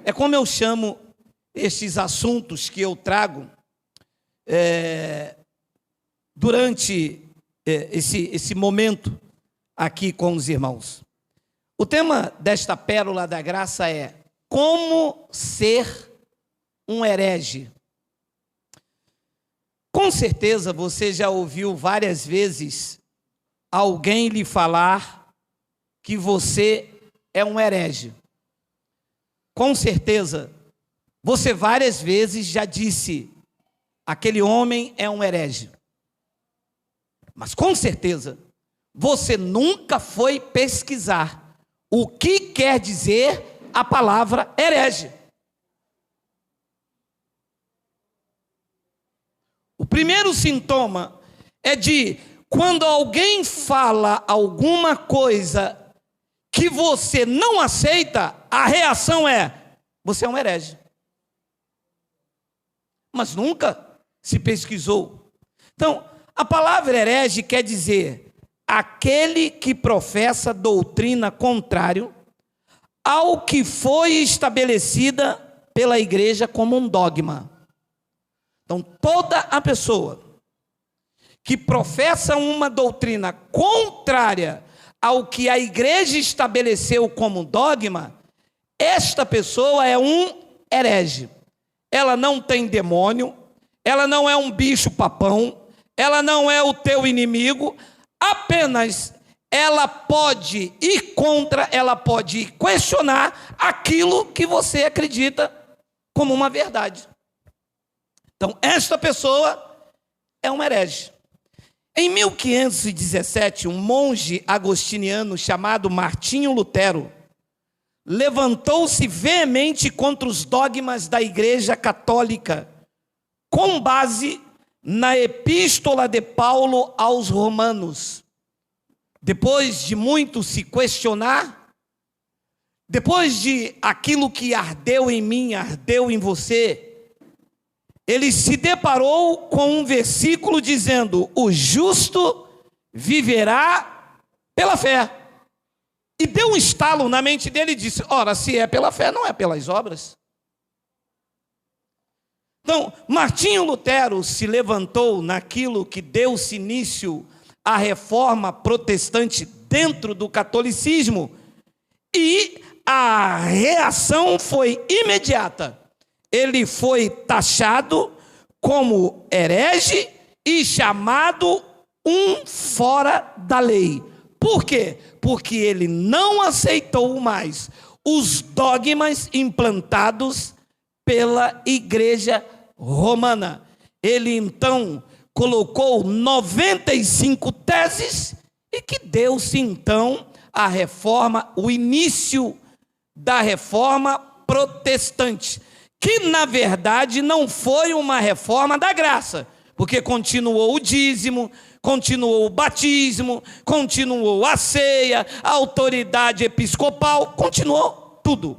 É como eu chamo estes assuntos que eu trago durante esse momento aqui com os irmãos. O tema desta pérola da graça é como ser um herege. Com certeza você já ouviu várias vezes alguém lhe falar que você é um herege. Com certeza você várias vezes já disse: aquele homem é um herege. Mas com certeza você nunca foi pesquisar o que quer dizer a palavra herege. O primeiro sintoma é de quando alguém fala alguma coisa que você não aceita, a reação é: você é um herege. Mas nunca se pesquisou. Então, a palavra herege quer dizer aquele que professa doutrina contrária ao que foi estabelecida pela igreja como um dogma. Então, toda a pessoa que professa uma doutrina contrária ao que a igreja estabeleceu como dogma, esta pessoa é um herege. Ela não tem demônio, ela não é um bicho papão, ela não é o teu inimigo, apenas ela pode ir contra, ela pode questionar aquilo que você acredita como uma verdade. Então, esta pessoa é um herege. Em 1517, um monge agostiniano chamado Martinho Lutero levantou-se veemente contra os dogmas da Igreja Católica, com base na Epístola de Paulo aos Romanos. Depois de muito se questionar, depois de aquilo que ardeu em mim, ardeu em você, ele se deparou com um versículo dizendo: o justo viverá pela fé. E deu um estalo na mente dele e disse: ora, se é pela fé, não é pelas obras. Então, Martinho Lutero se levantou naquilo que deu-se início à reforma protestante dentro do catolicismo, e a reação foi imediata. Ele foi taxado como herege e chamado um fora da lei. Por quê? Porque ele não aceitou mais os dogmas implantados pela igreja romana. Ele então colocou 95 teses e que deu-se então a reforma, o início da reforma protestante, que na verdade não foi uma reforma da graça, porque continuou o dízimo, continuou o batismo, continuou a ceia, a autoridade episcopal, continuou tudo.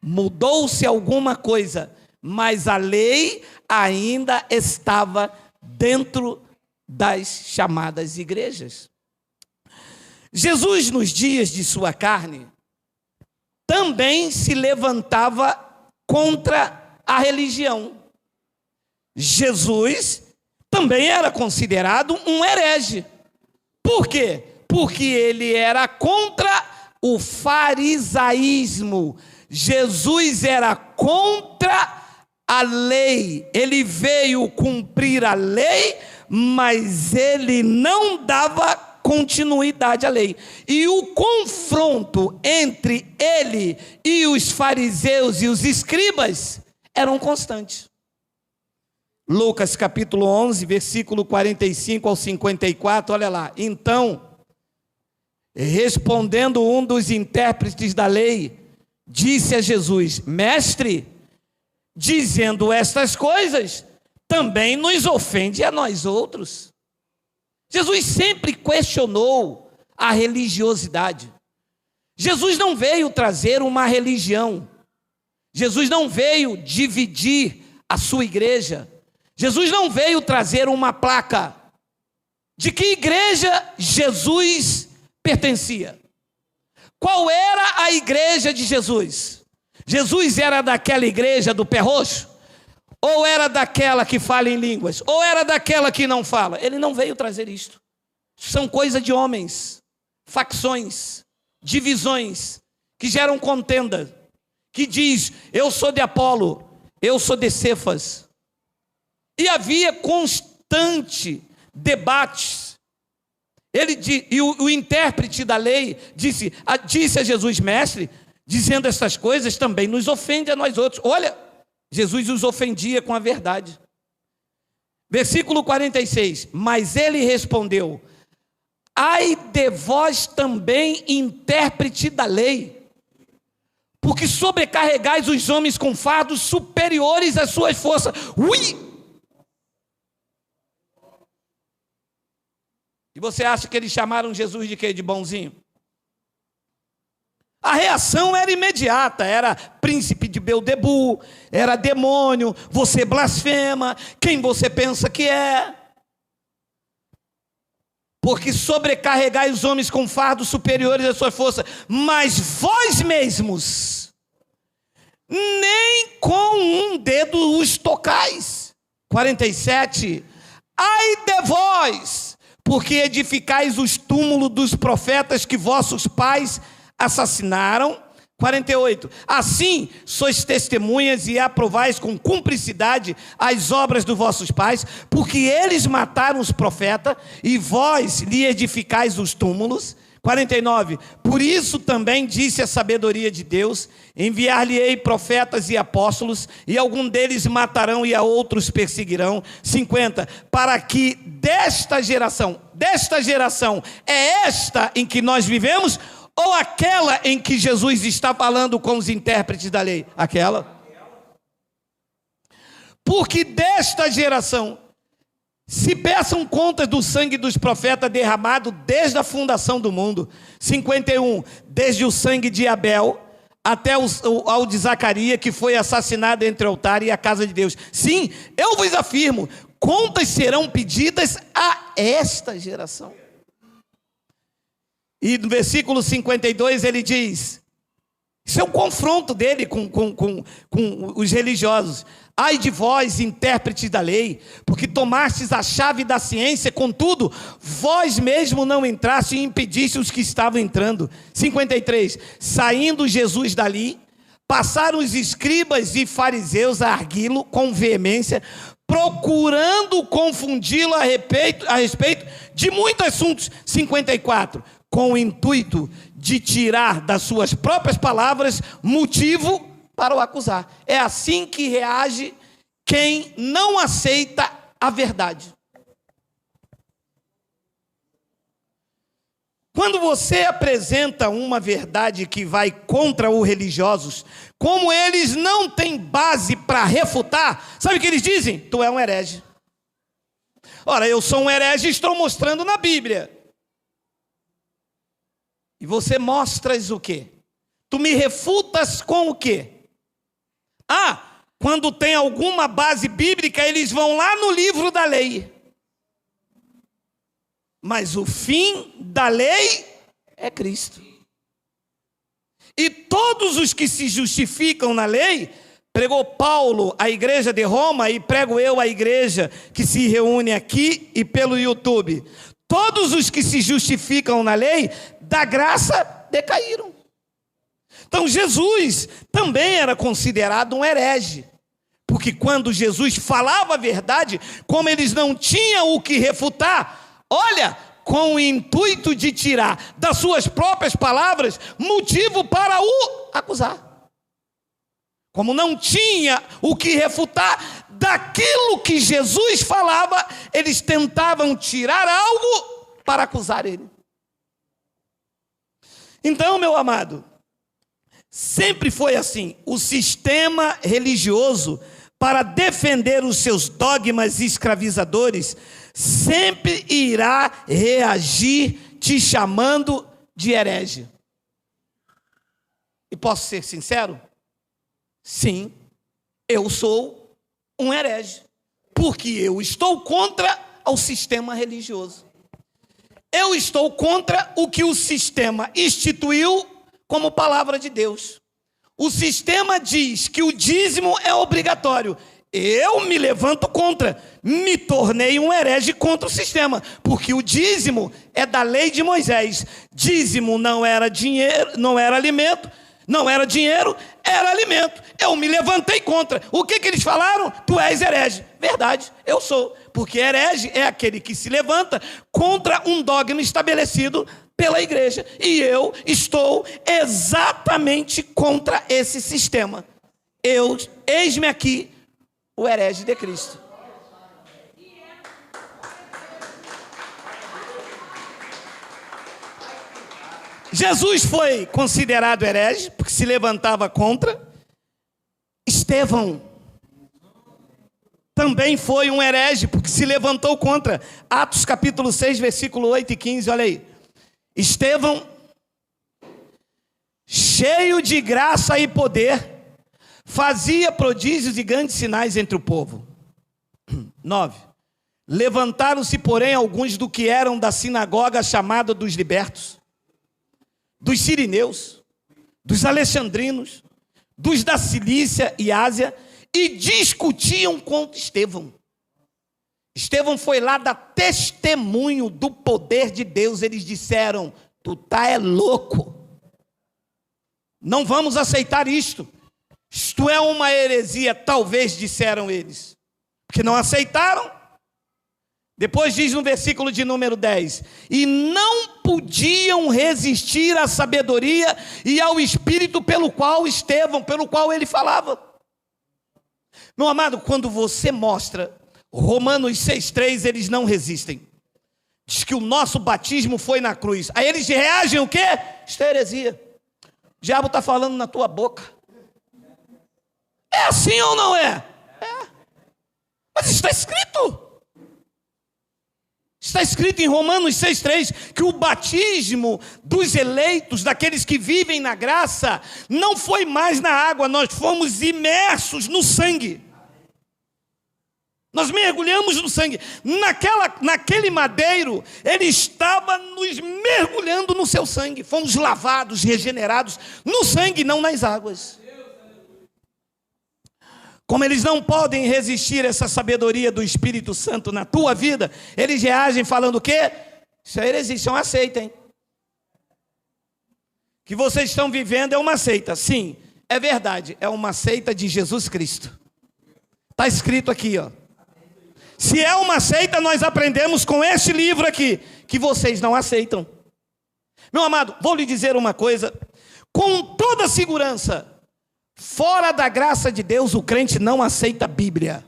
Mudou-se alguma coisa, mas a lei ainda estava dentro das chamadas igrejas. Jesus, nos dias de sua carne, também se levantava contra a religião. Jesus também era considerado um herege. Por quê? Porque ele era contra o farisaísmo. Jesus era contra a lei. Ele veio cumprir a lei, mas ele não dava continuidade à lei. E o confronto entre ele e os fariseus e os escribas eram constantes. Lucas capítulo 11, versículo 45 ao 54, olha lá. Então, respondendo um dos intérpretes da lei, disse a Jesus: mestre, dizendo estas coisas, também nos ofende a nós outros. Jesus sempre questionou a religiosidade. Jesus não veio trazer uma religião. Jesus não veio dividir a sua igreja. Jesus não veio trazer uma placa. De que igreja Jesus pertencia? Qual era a igreja de Jesus? Jesus era daquela igreja do pé roxo? Ou era daquela que fala em línguas? Ou era daquela que não fala? Ele não veio trazer isto. São coisa de homens, facções, divisões, que geram contenda, que diz, eu sou de Apolo, eu sou de Cefas. E havia constante debates. O intérprete da lei disse a Jesus, mestre, dizendo essas coisas também nos ofende a nós outros. Olha, Jesus os ofendia com a verdade. Versículo 46, mas ele respondeu, ai de vós também, intérprete da lei, porque sobrecarregais os homens com fardos superiores às suas forças. Ui! E você acha que eles chamaram Jesus de quê? De bonzinho? A reação era imediata, era príncipe de Belzebu, era demônio, você blasfema, quem você pensa que é? Porque sobrecarregais os homens com fardos superiores à sua força, mas vós mesmos, nem com um dedo os tocais. 47, ai de vós, porque edificais os túmulos dos profetas que vossos pais assassinaram. 48, assim sois testemunhas e aprovais com cumplicidade as obras dos vossos pais, porque eles mataram os profetas e vós lhe edificais os túmulos. 49, por isso também disse a sabedoria de Deus, enviar-lhe-ei profetas e apóstolos, e algum deles matarão e a outros perseguirão. 50, para que desta geração é esta em que nós vivemos, ou aquela em que Jesus está falando com os intérpretes da lei? Aquela. Porque desta geração se peçam contas do sangue dos profetas derramado desde a fundação do mundo. 51, desde o sangue de Abel até ao de Zacarias, que foi assassinado entre o altar e a casa de Deus. Sim, eu vos afirmo, contas serão pedidas a esta geração. E no versículo 52 ele diz, isso é um confronto dele com os religiosos. Ai de vós, intérpretes da lei, porque tomastes a chave da ciência, contudo, vós mesmo não entraste e impediste os que estavam entrando. 53, saindo Jesus dali, passaram os escribas e fariseus a arguí-lo com veemência, procurando confundi-lo a respeito de muitos assuntos. 54, com o intuito de tirar das suas próprias palavras motivo para o acusar. É assim que reage quem não aceita a verdade. Quando você apresenta uma verdade que vai contra os religiosos, como eles não têm base para refutar, sabe o que eles dizem? Tu é um herege. Ora, eu sou um herege e estou mostrando na Bíblia. E você mostras o quê? Tu me refutas com o quê? Quando tem alguma base bíblica, eles vão lá no livro da lei. Mas o fim da lei é Cristo. E todos os que se justificam na lei, pregou Paulo à igreja de Roma e prego eu à igreja que se reúne aqui e pelo YouTube. Todos os que se justificam na lei, da graça decaíram. Então Jesus também era considerado um herege, porque quando Jesus falava a verdade, como eles não tinham o que refutar, olha, com o intuito de tirar das suas próprias palavras motivo para o acusar. Como não tinha o que refutar daquilo que Jesus falava, eles tentavam tirar algo para acusar ele. Então, meu amado, sempre foi assim. O sistema religioso, para defender os seus dogmas escravizadores, sempre irá reagir te chamando de herege. E posso ser sincero? Sim, eu sou um herege, porque eu estou contra o sistema religioso. Eu estou contra o que o sistema instituiu como palavra de Deus. o sistema diz que o dízimo é obrigatório. Eu me levanto contra, me tornei um herege contra o sistema, porque o dízimo é da lei de Moisés. Dízimo não era dinheiro, não era alimento, não era dinheiro, era alimento. Eu me levantei contra. O que eles falaram? Tu és herege. Verdade, eu sou, porque herege é aquele que se levanta contra um dogma estabelecido pela igreja, e eu estou exatamente contra esse sistema. Eis-me aqui, o herege de Cristo. Jesus foi considerado herege, porque se levantava contra. Estevão também foi um herege, porque se levantou contra. Atos capítulo 6, versículo 8 e 15, olha aí. Estevão, cheio de graça e poder, fazia prodígios e grandes sinais entre o povo. 9. Levantaram-se, porém, alguns do que eram da sinagoga chamada dos libertos, dos sirineus, dos alexandrinos, dos da Cilícia e Ásia, e discutiam contra Estevão. Estevão foi lá dar testemunho do poder de Deus. Eles disseram: tu tá louco, não vamos aceitar isto. Isto é uma heresia, talvez, disseram eles, porque não aceitaram. Depois diz no versículo de número 10: e não podiam resistir à sabedoria e ao espírito pelo qual ele falava. Meu amado, quando você mostra Romanos 6,3, eles não resistem. Diz que o nosso batismo foi na cruz. Aí eles reagem o quê? Isto é heresia. O diabo está falando na tua boca. É assim ou não é? É. Mas está escrito. Está escrito em Romanos 6,3 que o batismo dos eleitos, daqueles que vivem na graça, não foi mais na água, nós fomos imersos no sangue. Nós mergulhamos no sangue. Naquele madeiro, ele estava nos mergulhando no seu sangue. Fomos lavados, regenerados no sangue, não nas águas. Como eles não podem resistir a essa sabedoria do Espírito Santo na tua vida, eles reagem falando o quê? Isso é heresia, isso é uma seita, hein? O que vocês estão vivendo é uma seita. Sim, é verdade, é uma seita de Jesus Cristo. Está escrito aqui, ó. Se é uma seita, nós aprendemos com este livro aqui, que vocês não aceitam. Meu amado, vou lhe dizer uma coisa, com toda segurança: fora da graça de Deus, o crente não aceita a Bíblia.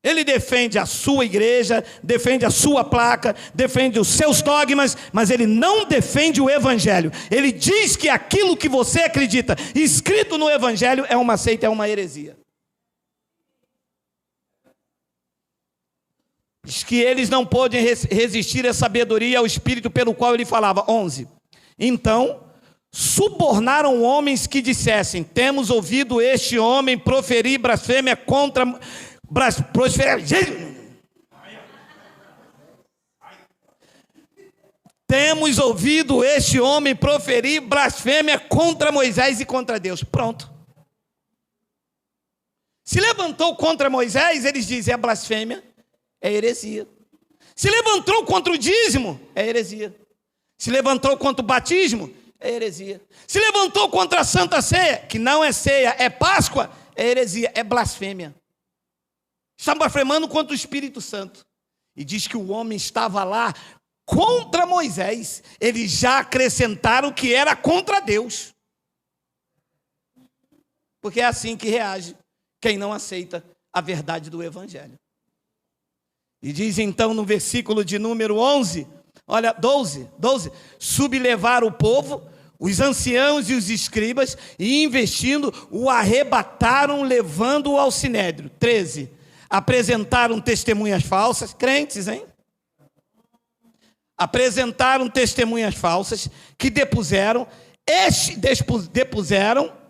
Ele defende a sua igreja, defende a sua placa, defende os seus dogmas, mas ele não defende o Evangelho. Ele diz que aquilo que você acredita, escrito no Evangelho, é uma seita, é uma heresia. Diz que eles não podem resistir à sabedoria e ao espírito pelo qual ele falava. 11. Então subornaram homens que dissessem: temos ouvido este homem proferir blasfêmia contra... Temos ouvido este homem proferir blasfêmia contra Moisés e contra Deus. Pronto. Se levantou contra Moisés, eles dizem: é blasfêmia, é heresia. Se levantou contra o dízimo, é heresia. Se levantou contra o batismo, é heresia. Se levantou contra a Santa Ceia, que não é ceia, é Páscoa, é heresia, é blasfêmia. Está blasfemando contra o Espírito Santo. E diz que o homem estava lá contra Moisés. Eles já acrescentaram que era contra Deus. Porque é assim que reage quem não aceita a verdade do Evangelho. E diz então no versículo de número 11, olha, 12, sublevar o povo, os anciãos e os escribas, e investindo, o arrebataram, levando-o ao sinédrio. 13, apresentaram testemunhas falsas, crentes, hein? Apresentaram testemunhas falsas, que depuseram,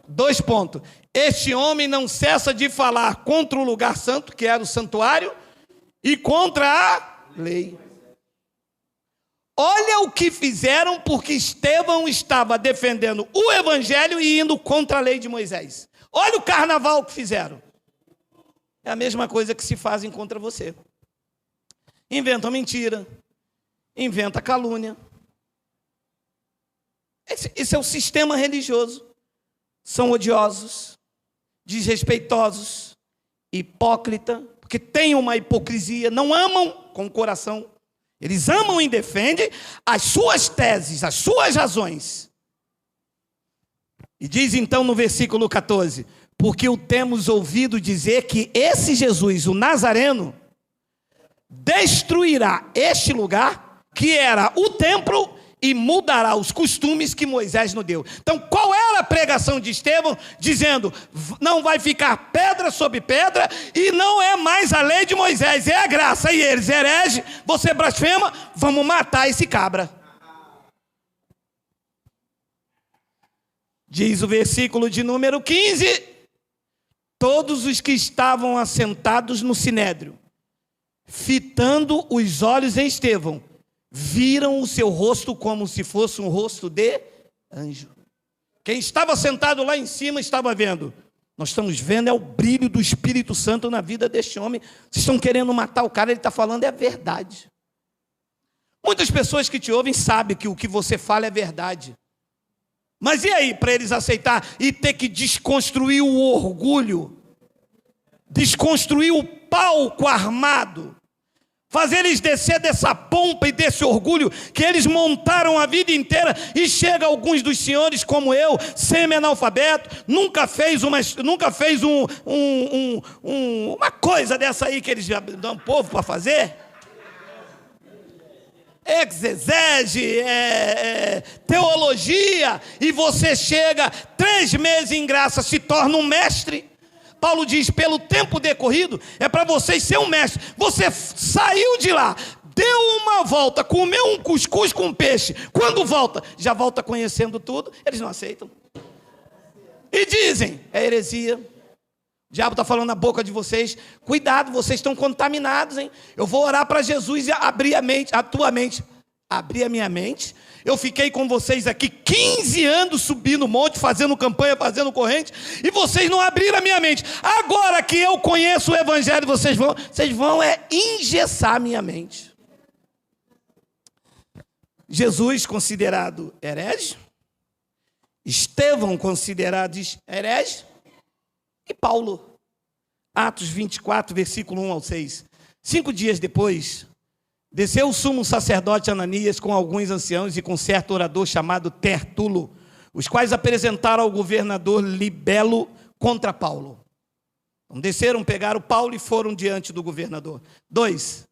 2 pontos, este homem não cessa de falar contra o lugar santo, que era o santuário, e contra a lei. Olha o que fizeram, porque Estevão estava defendendo o evangelho e indo contra a lei de Moisés. Olha o carnaval que fizeram. É a mesma coisa que se fazem contra você. Inventam mentira, inventa calúnia. Esse é o sistema religioso. São odiosos, desrespeitosos, hipócritas, porque têm uma hipocrisia, não amam com o coração. Eles amam e defendem as suas teses, as suas razões. E diz então no versículo 14: porque o temos ouvido dizer que esse Jesus, o Nazareno, destruirá este lugar, que era o templo, e mudará os costumes que Moisés nos deu. Então, qual era a pregação de Estevão? Dizendo, não vai ficar pedra sobre pedra, e não é mais a lei de Moisés, é a graça. E eles, herege, você blasfema, vamos matar esse cabra. Diz o versículo de número 15: todos os que estavam assentados no sinédrio, fitando os olhos em Estevão, viram o seu rosto como se fosse um rosto de anjo. Quem estava sentado lá em cima estava vendo. Nós estamos vendo é o brilho do Espírito Santo na vida deste homem. Vocês estão querendo matar o cara, ele está falando é a verdade. Muitas pessoas que te ouvem sabem que o que você fala é verdade. Mas e aí, para eles aceitar e ter que desconstruir o orgulho, desconstruir o palco armado, fazer eles descer dessa pompa e desse orgulho que eles montaram a vida inteira, e chega alguns dos senhores como eu, semi-analfabeto, nunca fez uma coisa dessa aí que eles dão povo para fazer. Exegese, teologia, e você chega 3 meses em graça, se torna um mestre. Paulo diz, pelo tempo decorrido, é para vocês ser um mestre. Você saiu de lá, deu uma volta, comeu um cuscuz com peixe. Quando volta, já volta conhecendo tudo. Eles não aceitam. E dizem, é heresia. O diabo está falando na boca de vocês. Cuidado, vocês estão contaminados, hein? Eu vou orar para Jesus e abrir a tua mente. Abrir a minha mente. Eu fiquei com vocês aqui 15 anos subindo o monte, fazendo campanha, fazendo corrente, e vocês não abriram a minha mente. Agora que eu conheço o evangelho, vocês vão engessar a minha mente. Jesus considerado herege, Estevão considerado herege, e Paulo. Atos 24, versículo 1 ao 6. 5 dias depois, desceu o sumo sacerdote Ananias com alguns anciãos e com certo orador chamado Tertulo, os quais apresentaram ao governador Libelo contra Paulo. Então, desceram, pegaram Paulo e foram diante do governador. 2.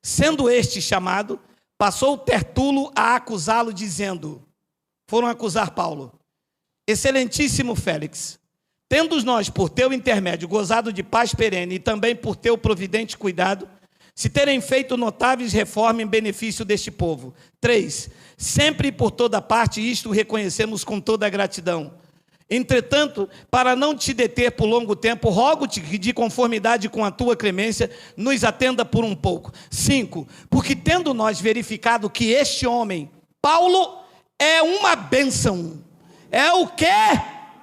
Sendo este chamado, passou Tertulo a acusá-lo, dizendo, foram acusar Paulo: excelentíssimo Félix, tendo nós, por teu intermédio, gozado de paz perene, e também por teu providente cuidado, se terem feito notáveis reformas em benefício deste povo. 3. Sempre e por toda parte isto reconhecemos com toda a gratidão. Entretanto, para não te deter por longo tempo, rogo-te que, de conformidade com a tua clemência, nos atenda por um pouco. 5. Porque tendo nós verificado que este homem, Paulo, é uma bênção. É o quê?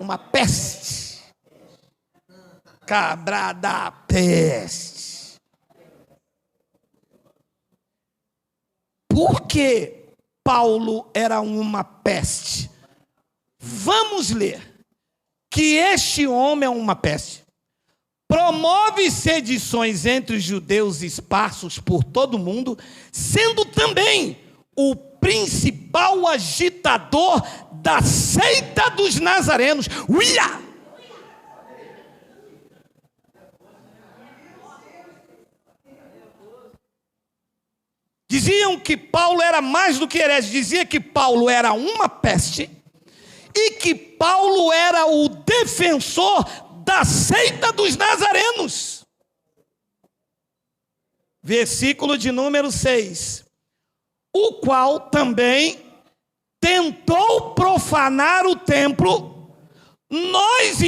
Uma peste. Cabra da peste. Por que Paulo era uma peste? Vamos ler. Que este homem é uma peste. Promove sedições entre os judeus esparsos por todo o mundo, sendo também o principal agitador da seita dos nazarenos. Uia! Diziam que Paulo era mais do que herege, dizia que Paulo era uma peste e que Paulo era o defensor da seita dos nazarenos. Versículo de número 6. O qual também tentou profanar o templo. Nós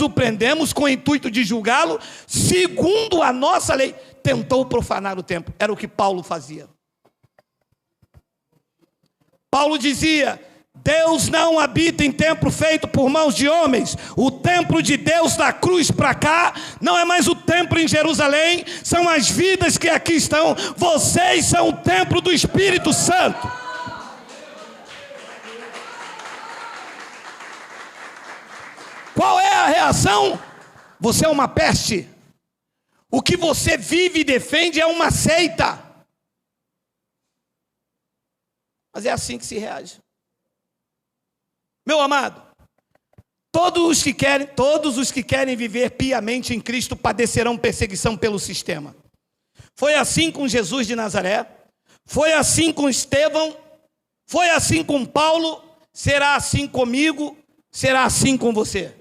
o prendemos com o intuito de julgá-lo segundo a nossa lei. tentou profanar o templo. Era o que Paulo fazia. Paulo dizia: Deus não habita em templo feito por mãos de homens. O templo de Deus da cruz para cá não é mais o templo em Jerusalém, são as vidas que aqui estão. Vocês são o templo do Espírito Santo. Qual é a reação? Você é uma peste. O que você vive e defende é uma seita. Mas é assim que se reage. Meu amado, todos os que querem viver piamente em Cristo padecerão perseguição pelo sistema. Foi assim com Jesus de Nazaré, foi assim com Estevão, foi assim com Paulo, será assim comigo, será assim com você.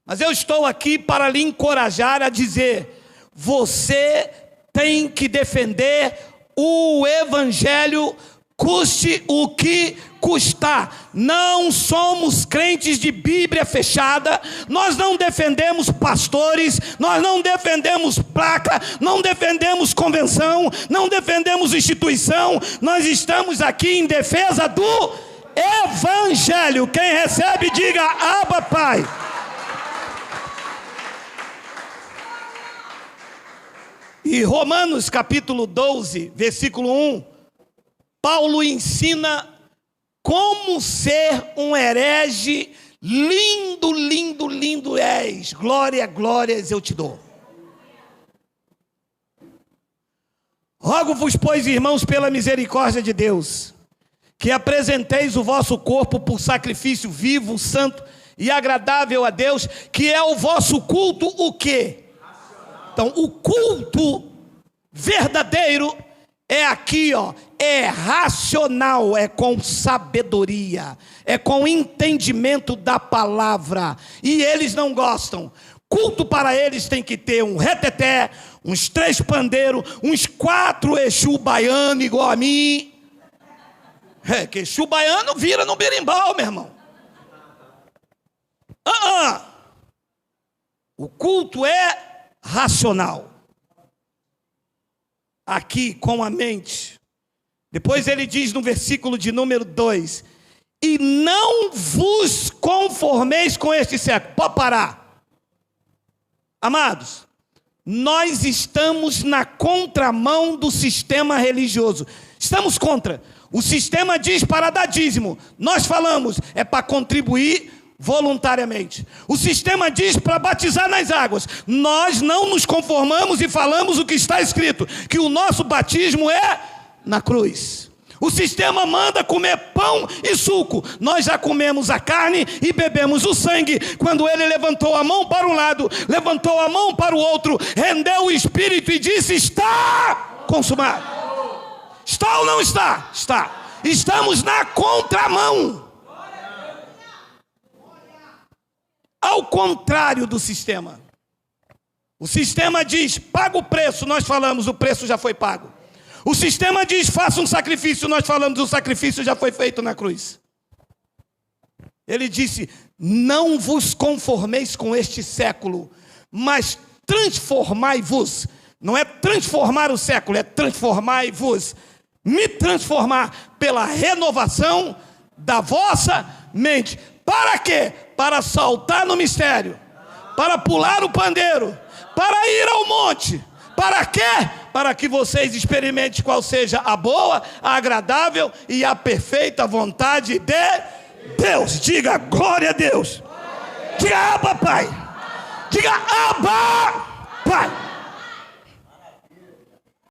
Mas eu estou aqui para lhe encorajar a dizer: você tem que defender o Evangelho, custe o que custar. Não somos crentes de Bíblia fechada, nós não defendemos pastores, nós não defendemos placa, não defendemos convenção, não defendemos instituição, nós estamos aqui em defesa do Evangelho. Quem recebe, diga: Abba, Pai. E Romanos capítulo 12, versículo 1, Paulo ensina como ser um herege. Lindo, lindo, lindo és. Glória, glórias eu te dou. Rogo-vos, pois, irmãos, pela misericórdia de Deus, que apresenteis o vosso corpo por sacrifício vivo, santo e agradável a Deus, que é o vosso culto, o quê? Então, o culto verdadeiro é aqui, ó, é racional, é com sabedoria, é com entendimento da palavra. E eles não gostam. Culto para eles tem que ter um reteté, uns 3 pandeiros, uns 4 Exu baiano igual a mim. É, que Exu baiano vira no berimbau, meu irmão. O culto é racional. Aqui com a mente. Depois ele diz no versículo de número 2: e não vos conformeis com este século. Pode parar. Amados, nós estamos na contramão do sistema religioso. Estamos contra. O sistema diz para dar dízimo. Nós falamos, é para contribuir voluntariamente. O sistema diz para batizar nas águas. Nós não nos conformamos e falamos o que está escrito, que o nosso batismo é na cruz. O sistema manda comer pão e suco. Nós já comemos a carne e bebemos o sangue. Quando ele levantou a mão para um lado, levantou a mão para o outro, rendeu o espírito e disse: está consumado. Está ou não está? Está. Estamos na contramão. Ao contrário do sistema. O sistema diz: paga o preço. Nós falamos: o preço já foi pago. O sistema diz: faça um sacrifício. Nós falamos: o sacrifício já foi feito na cruz. Ele disse: não vos conformeis com este século, mas transformai-vos. Não é transformar o século, é transformai-vos. Me transformar pela renovação da vossa mente. Para quê? Para saltar no mistério, para pular o pandeiro, para ir ao monte. Para quê? Para que vocês experimentem qual seja a boa, a agradável e a perfeita vontade de Deus. Diga glória a Deus. Diga Abba, Pai. Diga Abba.